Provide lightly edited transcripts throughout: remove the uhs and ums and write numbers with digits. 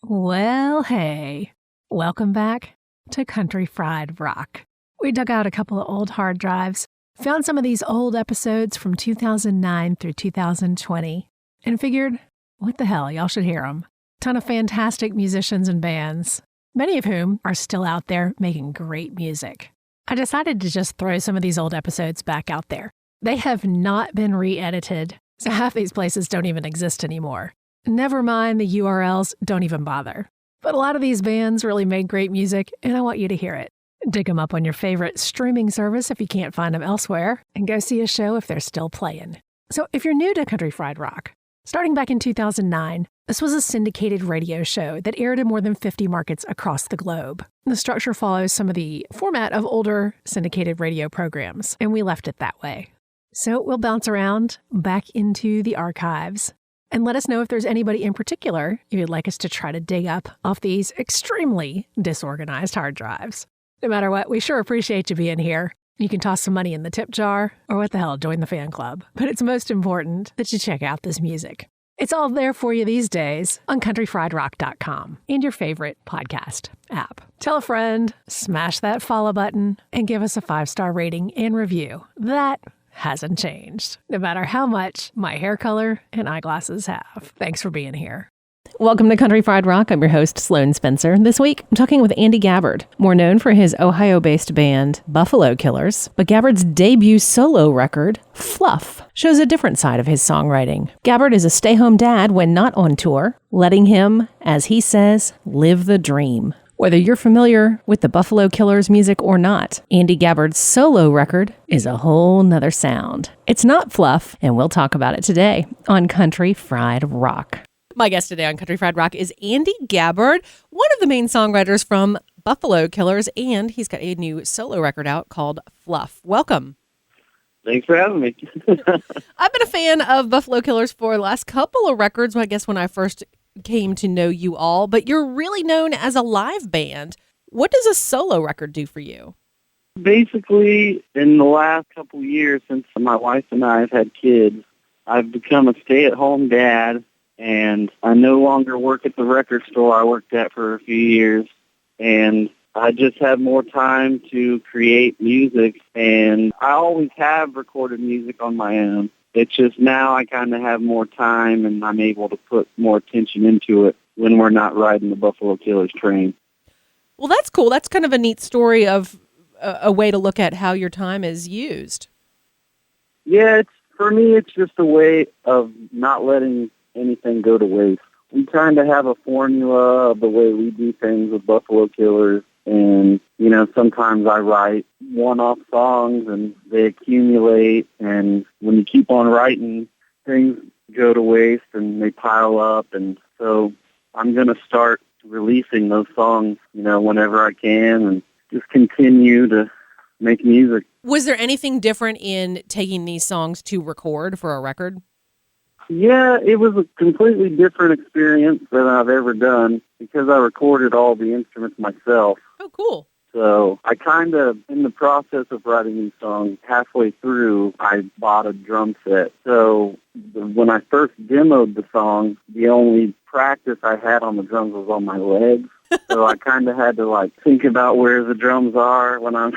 Well, hey, welcome back to Country Fried Rock. We dug out a couple of old hard drives, found some of these old episodes from 2009 through 2020, and figured, what the hell, y'all should hear them. Ton of fantastic musicians and bands, many of whom are still out there making great music. I decided to just throw some of these old episodes back out there. They have not been re-edited, so half these places don't even exist anymore. Never mind the URLs, don't even bother. But a lot of these bands really made great music, and I want you to hear it. Dig them up on your favorite streaming service if you can't find them elsewhere, and go see a show if they're still playing. So if you're new to Country Fried Rock, starting back in 2009, this was a syndicated radio show that aired in more than 50 markets across the globe. The structure follows some of the format of older syndicated radio programs, and we left it that way. So we'll bounce around back into the archives and let us know if there's anybody in particular you'd like us to try to dig up off these extremely disorganized hard drives. No matter what, we sure appreciate you being here. You can toss some money in the tip jar, or what the hell, join the fan club. But it's most important that you check out this music. It's all there for you these days on countryfriedrock.com and your favorite podcast app. Tell a friend, smash that follow button, and give us a 5-star rating and review. That hasn't changed, no matter how much my hair color and eyeglasses have. Thanks for being here. Welcome to Country Fried Rock. I'm your host, Sloane Spencer. This week, I'm talking with Andy Gabbard, more known for his Ohio-based band, Buffalo Killers. But Gabbard's debut solo record, Fluff, shows a different side of his songwriting. Gabbard is a stay-home dad when not on tour, letting him, as he says, live the dream. Whether you're familiar with the Buffalo Killers music or not, Andy Gabbard's solo record is a whole nother sound. It's not fluff, and we'll talk about it today on Country Fried Rock. My guest today on Country Fried Rock is Andy Gabbard, one of the main songwriters from Buffalo Killers, and he's got a new solo record out called Fluff. Welcome. Thanks for having me. I've been a fan of Buffalo Killers for the last couple of records, I guess when I first came to know you all, but you're really known as a live band. What does a solo record do for you? Basically, in the last couple of years, since my wife and I have had kids, I've become a stay-at-home dad, and I no longer work at the record store I worked at for a few years, and I just have more time to create music, and I always have recorded music on my own. It's just now I kind of have more time, and I'm able to put more attention into it when we're not riding the Buffalo Killers train. Well, that's cool. That's kind of a neat story of a way to look at how your time is used. Yeah, for me, it's just a way of not letting anything go to waste. We kind of have a formula of the way we do things with Buffalo Killers. And, sometimes I write one-off songs and they accumulate. And when you keep on writing, things go to waste and they pile up. And so I'm going to start releasing those songs, whenever I can and just continue to make music. Was there anything different in taking these songs to record for a record? Yeah, it was a completely different experience than I've ever done because I recorded all the instruments myself. Oh, cool. So I kind of, in the process of writing these songs, halfway through, I bought a drum set. So when I first demoed the song, the only practice I had on the drums was on my legs. So I kind of had to, think about where the drums are when I'm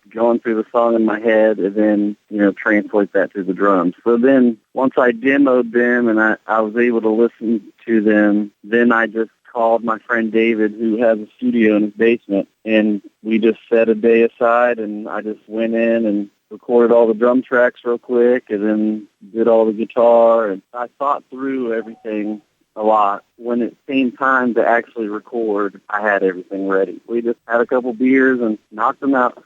going through the song in my head and then, translate that to the drums. So then once I demoed them and I was able to listen to them, then I just called my friend David, who has a studio in his basement, and we just set a day aside and I just went in and recorded all the drum tracks real quick and then did all the guitar. And I thought through everything a lot. When it came time to actually record, I had everything ready. We just had a couple beers and knocked them out.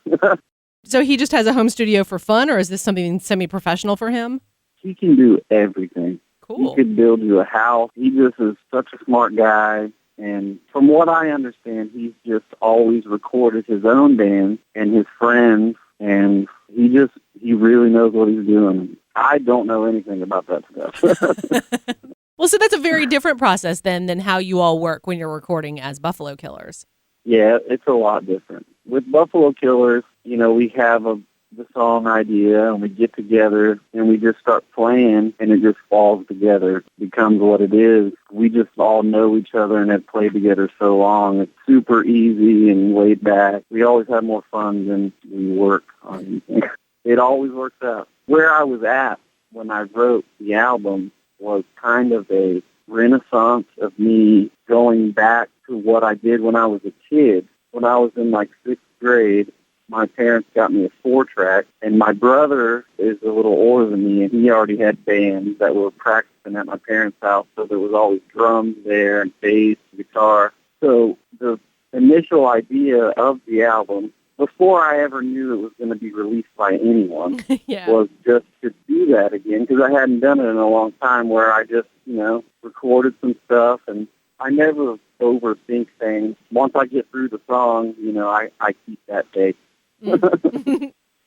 So he just has a home studio for fun, or is this something semi-professional for him? He can do everything. Cool. He could build you a house. He just is such a smart guy. And from what I understand, he's just always recorded his own band and his friends, and he really knows what he's doing. I don't know anything about that stuff. Well, so that's a very different process than how you all work when you're recording as Buffalo Killers. Yeah, it's a lot different. With Buffalo Killers, we have a the song idea and we get together and we just start playing and it just falls together, becomes what it is. We just all know each other and have played together so long. It's super easy and laid back. We always have more fun than we work on anything. It always works out. Where I was at when I wrote the album was kind of a renaissance of me going back to what I did when I was a kid. When I was in like 6th grade, my parents got me a 4-track, and my brother is a little older than me, and he already had bands that were practicing at my parents' house, so there was always drums there and bass, guitar. So the initial idea of the album, before I ever knew it was going to be released by anyone, was just to do that again, because I hadn't done it in a long time, where I just, recorded some stuff, and I never overthink things. Once I get through the song, I keep that day.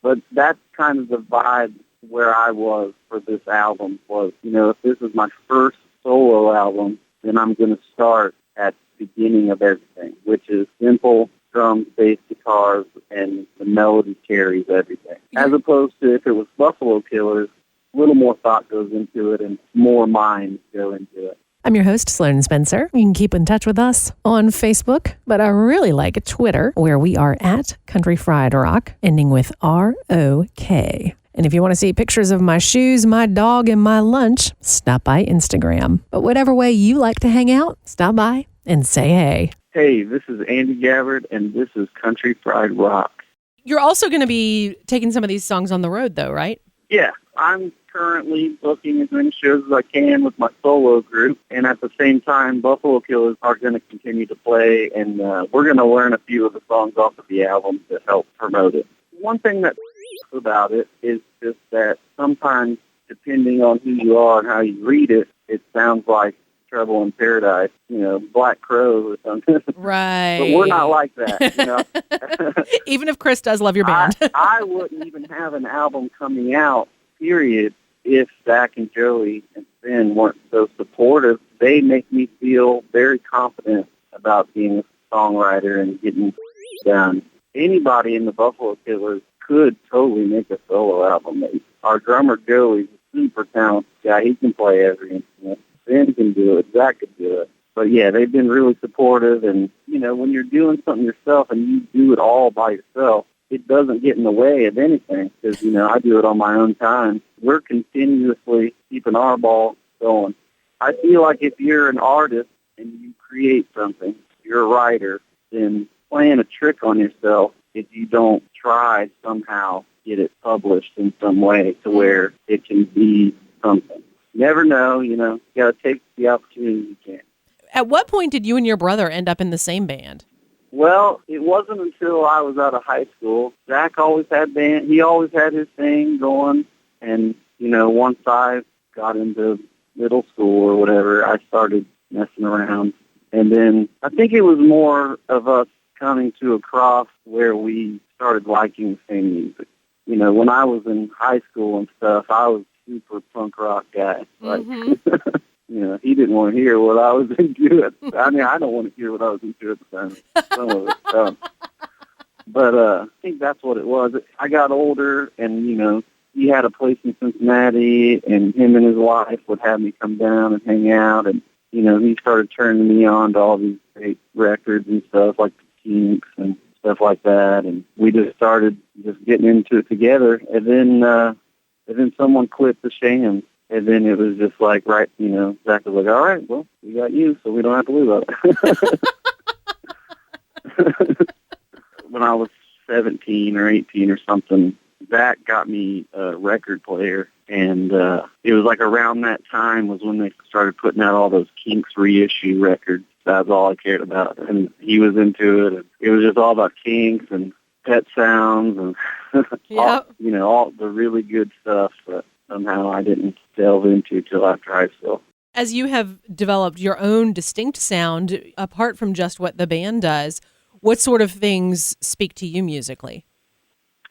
But that's kind of the vibe where I was for this album was, if this is my first solo album, then I'm going to start at the beginning of everything, which is simple drums, bass, guitars, and the melody carries everything. As opposed to if it was Buffalo Killers, a little more thought goes into it and more minds go into it. I'm your host, Sloane Spencer. You can keep in touch with us on Facebook, but I really like Twitter, where we are at Country Fried Rock, ending with R-O-K. And if you want to see pictures of my shoes, my dog, and my lunch, stop by Instagram. But whatever way you like to hang out, stop by and say hey. Hey, this is Andy Gabbard, and this is Country Fried Rock. You're also going to be taking some of these songs on the road, though, right? Yeah, I'm currently booking as many shows as I can with my solo group, and at the same time, Buffalo Killers are going to continue to play, and we're going to learn a few of the songs off of the album to help promote it. One thing that about it is just that sometimes, depending on who you are and how you read it, it sounds like Trouble in Paradise, Black Crow or something. Right. But we're not like that, Even if Chris does love your band. I wouldn't even have an album coming out, period, if Zach and Joey and Finn weren't so supportive. They make me feel very confident about being a songwriter and getting done. Anybody in the Buffalo Killers could totally make a solo album. Our drummer Joey's a super talented guy. He can play every instrument. Finn can do it. Zach could do it. But, yeah, they've been really supportive. And, when you're doing something yourself and you do it all by yourself, it doesn't get in the way of anything because, I do it on my own time. We're continuously keeping our ball going. I feel like if you're an artist and you create something, you're a writer, then playing a trick on yourself if you don't try somehow get it published in some way to where it can be something. Never know, you got to take the opportunity you can. At what point did you and your brother end up in the same band? Well, it wasn't until I was out of high school. Zach always had band. He always had his thing going. And, once I got into middle school or whatever, I started messing around. And then I think it was more of us coming to a cross where we started liking the same music. When I was in high school and stuff, I was super punk rock guy. Like, he didn't want to hear what I was into. I don't want to hear what I was into at the time. Some of it. But I think that's what it was. I got older, and, he had a place in Cincinnati, and him and his wife would have me come down and hang out, and, he started turning me on to all these great records and stuff, like the Kinks and stuff like that, and we just started just getting into it together, and then someone quit the Shams. And then it was just like, right, Zach was like, all right, well, we got you, so we don't have to worry about it. When I was 17 or 18 or something, Zach got me a record player. And it was like around that time was when they started putting out all those Kinks reissue records. That's all I cared about. And he was into it. And it was just all about Kinks and Pet Sounds and all the really good stuff that somehow I didn't delve into till after high school. As you have developed your own distinct sound, apart from just what the band does, what sort of things speak to you musically?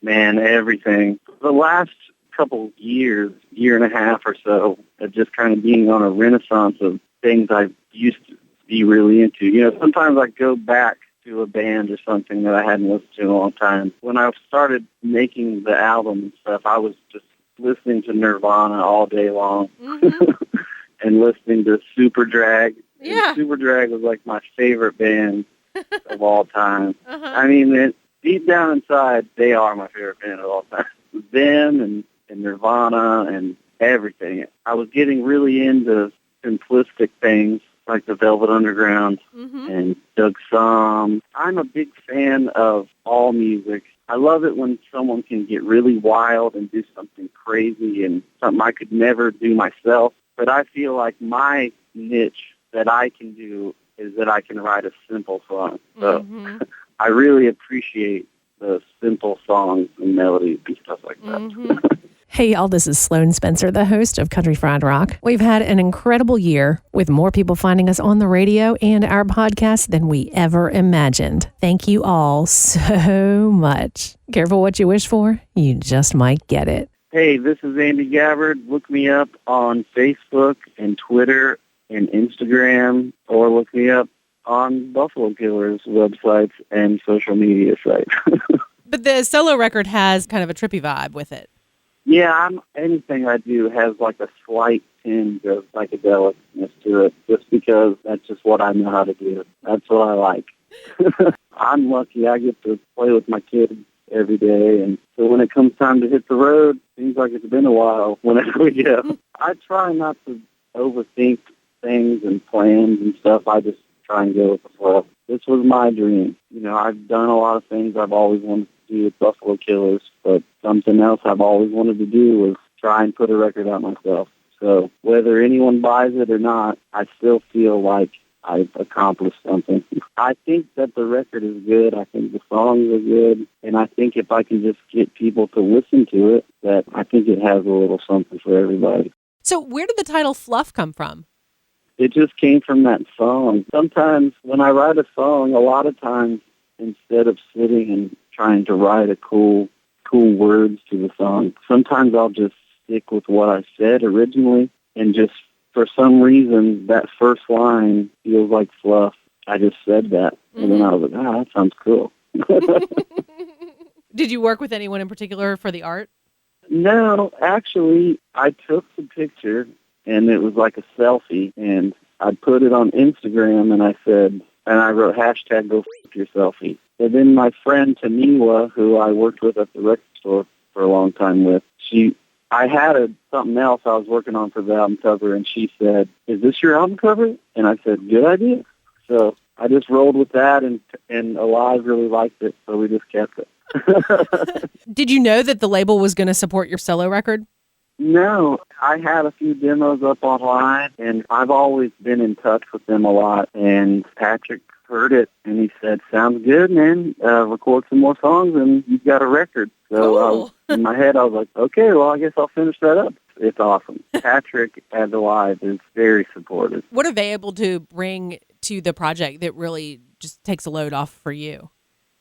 Man, everything. The last couple years, year and a half or so, of just kind of being on a renaissance of things I used to be really into. Sometimes I go back to a band or something that I hadn't listened to in a long time. When I started making the album and stuff, I was just listening to Nirvana all day long and listening to Super Drag. Yeah. And Super Drag was like my favorite band of all time. I mean, deep down inside, they are my favorite band of all time. Them and Nirvana and everything. I was getting really into simplistic things like the Velvet Underground and Doug Sum. I'm a big fan of all music. I love it when someone can get really wild and do something crazy and something I could never do myself. But I feel like my niche that I can do is that I can write a simple song. So I really appreciate the simple songs and melodies and stuff like that. Hey, y'all, this is Sloane Spencer, the host of Country Fried Rock. We've had an incredible year with more people finding us on the radio and our podcast than we ever imagined. Thank you all so much. Careful what you wish for. You just might get it. Hey, this is Andy Gabbard. Look me up on Facebook and Twitter and Instagram, or look me up on Buffalo Killers websites and social media sites. But the solo record has kind of a trippy vibe with it. Yeah, anything I do has like a slight tinge of psychedelicness to it, just because that's just what I know how to do. That's what I like. I'm lucky I get to play with my kids every day, and so when it comes time to hit the road, seems like it's been a while whenever we go. I try not to overthink things and plans and stuff. I just try and go with the flow. This was my dream. You know, I've done a lot of things I've always wanted to do with Buffalo Killers, but something else I've always wanted to do was try and put a record out myself. So whether anyone buys it or not, I still feel like I've accomplished something. I think that the record is good. I think the songs are good. And I think if I can just get people to listen to it, that I think it has a little something for everybody. So where did the title Fluff come from? It just came from that song. Sometimes when I write a song, a lot of times, instead of sitting and trying to write a cool words to the song, sometimes I'll just stick with what I said originally, and just for some reason that first line feels like fluff. I just said that, and then I was like, that sounds cool. Did you work with anyone in particular for the art? No, actually, I took the picture, and it was like a selfie, and I put it on Instagram, and I said, and I wrote hashtag go f your selfie. And then my friend Tamiwa, who I worked with at the record store for a long time with, I had something else I was working on for the album cover, and she said, "Is this your album cover?" And I said, "Good idea." So I just rolled with that, and Alive really liked it, so we just kept it. Did you know that the label was going to support your solo record? No, I had a few demos up online, and I've always been in touch with them a lot, and Patrick heard it, and he said, "Sounds good, man. Record some more songs, and you've got a record." So cool. In my head, I was like, okay, well, I guess I'll finish that up. It's awesome. Patrick at Alive is very supportive. What are they able to bring to the project that really just takes a load off for you?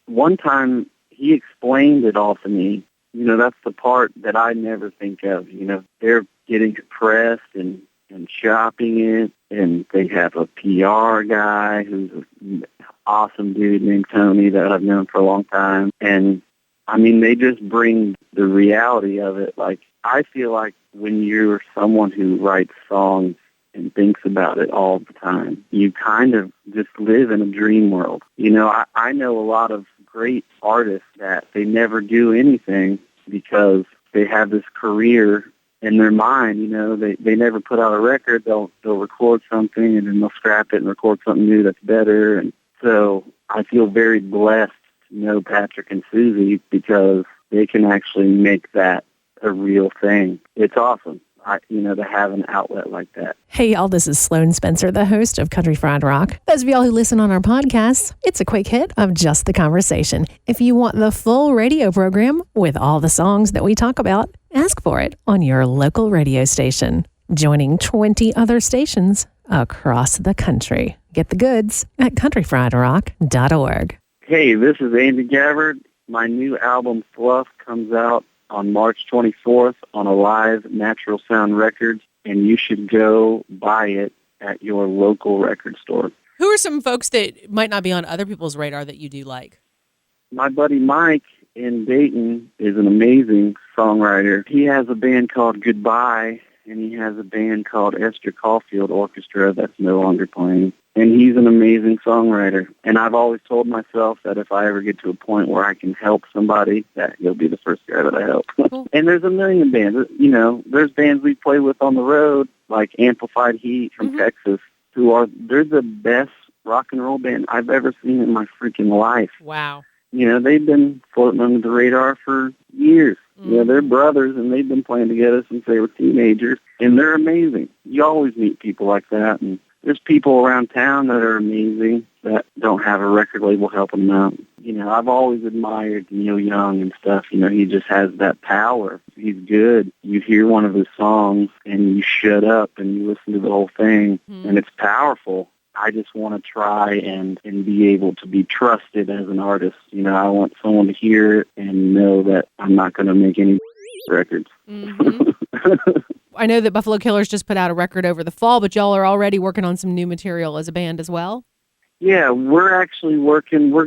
One time, he explained it all to me. You know, that's the part that I never think of. You know, they're getting pressed and shopping it, and they have a PR guy who's an awesome dude named Tony that I've known for a long time. And, I mean, they just bring the reality of it. Like, I feel like when you're someone who writes songs and thinks about it all the time, you kind of just live in a dream world. You know, I know a lot of great artists that they never do anything because they have this career in their mind. You know, they never put out a record. They'll record something, and then they'll scrap it and record something new that's better. And so I feel very blessed to know Patrick and Susie, because they can actually make that a real thing. It's awesome. To have an outlet like that. Hey, y'all, this is Sloane Spencer, the host of Country Fried Rock. Those of y'all who listen on our podcasts, it's a quick hit of just the conversation. If you want the full radio program with all the songs that we talk about, ask for it on your local radio station, joining 20 other stations across the country. Get the goods at countryfriedrock.org. Hey, this is Andy Gabbard. My new album, Fluff, comes out on March 24th on Alive Natural Sound Records, and you should go buy it at your local record store. Who are some folks that might not be on other people's radar that you do like? My buddy Mike in Dayton is an amazing songwriter. He has a band called Goodbye, and he has a band called Esther Caulfield Orchestra that's no longer playing. And he's an amazing songwriter. And I've always told myself that if I ever get to a point where I can help somebody, that he'll be the first guy that I help. Cool. And there's a million bands. You know, there's bands we play with on the road, like Amplified Heat from Texas, they're the best rock and roll band I've ever seen in my freaking life. Wow. You know, they've been floating under the radar for years. You know, they're brothers, and they've been playing together since they were teenagers, and they're amazing. You always meet people like that, and there's people around town that are amazing that don't have a record label helping them out. You know, I've always admired Neil Young and stuff. You know, he just has that power. He's good. You hear one of his songs, and you shut up, and you listen to the whole thing, and it's powerful. I just want to try and be able to be trusted as an artist. You know, I want someone to hear it and know that I'm not going to make any records. I know that Buffalo Killers just put out a record over the fall, but y'all are already working on some new material as a band as well? Yeah, we're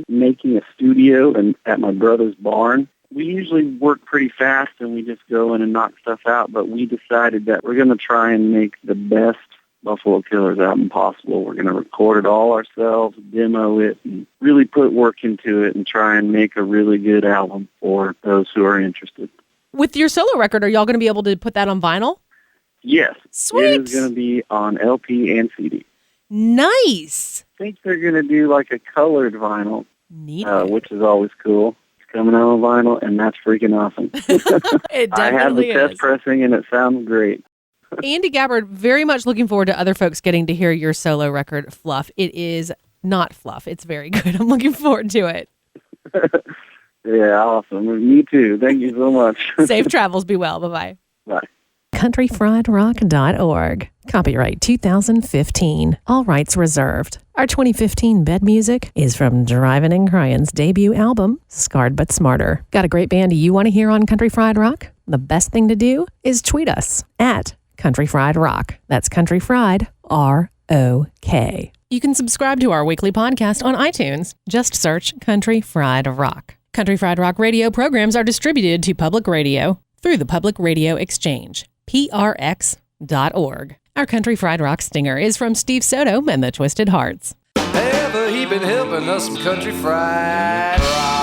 making a studio at my brother's barn. We usually work pretty fast and we just go in and knock stuff out, but we decided that we're going to try and make the best Buffalo Killers album possible. We're going to record it all ourselves, demo it, and really put work into it and try and make a really good album for those who are interested. With your solo record, are y'all going to be able to put that on vinyl? Yes. Sweet. It is going to be on LP and CD. Nice. I think they're going to do like a colored vinyl, Neat. which is always cool. It's coming out on vinyl, and that's freaking awesome. It I have the definitely test is. pressing, and it sounds great. Andy Gabbard, very much looking forward to other folks getting to hear your solo record, Fluff. It is not fluff. It's very good. I'm looking forward to it. Yeah, awesome. Me too. Thank you so much. Safe travels. Be well. Bye-bye. Bye. countryfriedrock.org. Copyright 2015. All rights reserved. Our 2015 bed music is from Drivin' and Cryin's debut album, Scarred But Smarter. Got a great band you want to hear on Country Fried Rock? The best thing to do is tweet us at Country Fried Rock. That's Country Fried, R-O-K. You can subscribe to our weekly podcast on iTunes. Just search Country Fried Rock. Country Fried Rock radio programs are distributed to public radio through the Public Radio Exchange, prx.org. Our Country Fried Rock stinger is from Steve Soto and the Twisted Hearts. Ever he been helping us some country fried rock.